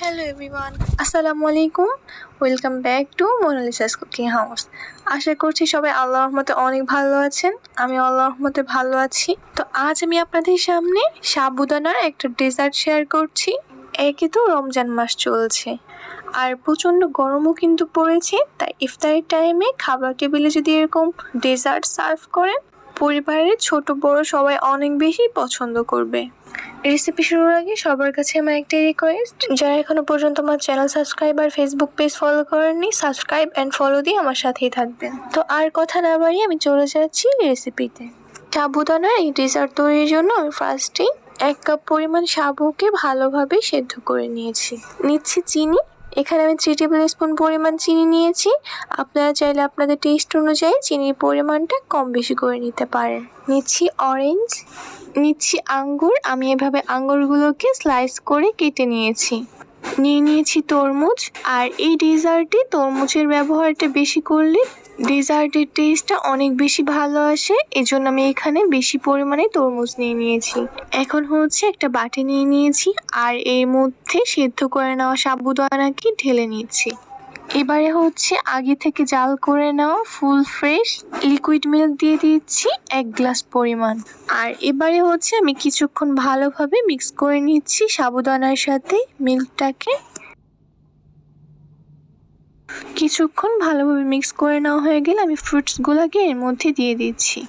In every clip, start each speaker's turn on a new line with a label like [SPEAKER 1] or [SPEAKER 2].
[SPEAKER 1] Hello everyone, আসসালামু আলাইকুম। Welcome back to Monalisa's cooking house. আশা করছি সবাই আল্লাহর রহমতে অনেক ভালো আছেন। আমি আল্লাহর রহমতে ভালো আছি। তো আজ আমি আপনাদের সামনে সাবুদানার একটা ডেজার্ট শেয়ার করছি। একে তো রমজান মাস চলছে আর প্রচণ্ড গরমও কিন্তু পড়েছে, তাই ইফতারের টাইমে খাবার টেবিলে যদি এরকম ডেজার্ট সার্ভ করেন, পরিবারের ছোট বড় সবাই অনেক বেশি পছন্দ করবে। রেসিপি শুরুর আগে সবার কাছে আমার একটা রিকোয়েস্ট, যারা এখনো পর্যন্ত আমার চ্যানেল সাবস্ক্রাইব আর ফেসবুক পেজ ফলো করেননি, সাবস্ক্রাইব অ্যান্ড ফলো দিয়ে আমার সাথেই থাকবেন। তো আর কথা না বাড়িয়ে আমি চলে যাচ্ছি রেসিপিতে। সাবুদানার এই ডেজার্ট তৈরির জন্য আমি ফার্স্টেই 1 কাপ পরিমাণ সাবুকে ভালোভাবে সেদ্ধ করে নিচ্ছি চিনি। এখানে আমি 3 টেবিল স্পুন পরিমাণ চিনি নিয়েছি। আপনারা চাইলে আপনাদের টেস্ট অনুযায়ী চিনির পরিমাণটা কম বেশি করে নিতে পারেন। নিচ্ছি অরেঞ্জ, নিচ্ছি আঙ্গুর। আমি এভাবে আঙ্গুরগুলোকে স্লাইস করে কেটে নিয়েছি তরমুজ। আর এই ডেজার্টে তরমুজের ব্যবহারটা বেশি করলে ডেজার্টের টেস্টটা অনেক বেশি ভালো আসে, এজন্য আমি এখানে বেশি পরিমাণে তরমুজ নিয়েছি। এখন একটা বাটি নিয়েছি আর এর মধ্যে সেদ্ধ করে নেওয়া সাবুদানাকে ঢেলে নিচ্ছি। এবারে আগে থেকে জাল করে নেওয়া ফুল ফ্রেশ লিকুইড মিল্ক দিয়ে দিচ্ছি 1 গ্লাস পরিমাণ। আর এবারে আমি কিছুক্ষণ ভালোভাবে মিক্স করে নিচ্ছি সাবুদানার সাথে মিল্কটাকে। কিছুক্ষণ ভালোভাবে মিক্স করে নেওয়া হয়ে গেলে আমি ফ্রুটসগুলোকে এর মধ্যে দিয়ে দিচ্ছি।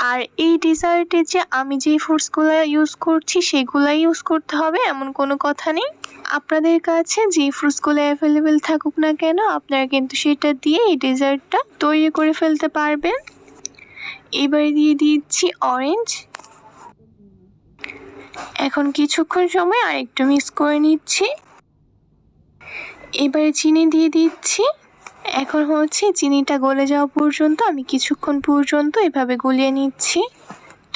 [SPEAKER 1] আর এই ডেজার্টে যে আমি যেই ফ্রুটসগুলো ইউজ করছি সেগুলাই ইউজ করতে হবে এমন কোনো কথা নেই। আপনাদের কাছে যে ফ্রুটসগুলো অ্যাভেলেবেল থাকুক না কেন, আপনারা কিন্তু সেটা দিয়ে এই ডেজার্টটা তৈরি করে ফেলতে পারবেন। এবারে দিয়ে দিচ্ছি অরেঞ্জ। এখন কিছুক্ষণ সময় আরেকটু মিক্স করে নিচ্ছি। এবারে চিনি দিয়ে দিচ্ছি। এখন চিনিটা গলে যাওয়া পর্যন্ত আমি কিছুক্ষণ পর্যন্ত এভাবে গলিয়ে নিচ্ছি।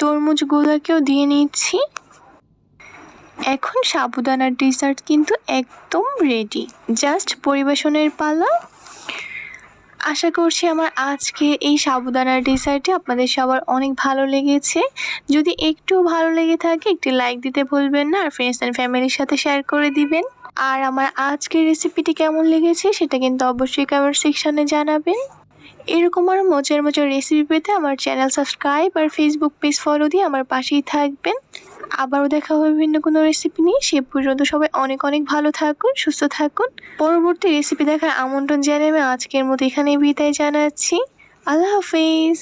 [SPEAKER 1] তরমুজগুলোকেও দিয়ে নিচ্ছি। এখন সাবুদানার ডেজার্ট কিন্তু একদম রেডি, জাস্ট পরিবেশনের পালা। আশা করছি আমার আজকে এই সাবুদানার ডেজার্টটি আপনাদের সবার অনেক ভালো লেগেছে। যদি একটু ভালো লেগে থাকে একটি লাইক দিতে ভুলবেন না, আর ফ্রেন্ডস অ্যান্ড ফ্যামিলির সাথে শেয়ার করে দিবেন। আর আমার আজকের রেসিপিটি কেমন লেগেছে সেটা কিন্তু অবশ্যই কমেন্ট সেকশনে জানাবেন। এরকম আর মজার রেসিপি পেতে আমার চ্যানেল সাবস্ক্রাইব আর ফেসবুক পেজ ফলো দিয়ে আমার পাশেই থাকবেন। আবারও দেখা হবে ভিন্ন কোনো রেসিপি নিয়ে। সে পর্যন্ত সবাই অনেক ভালো থাকুন, সুস্থ থাকুন। পরবর্তী রেসিপি দেখার আমন্ত্রণ জানিয়ে আমি আজকের মতো এখানেই বিদায় জানাচ্ছি। আল্লাহ হাফেজ।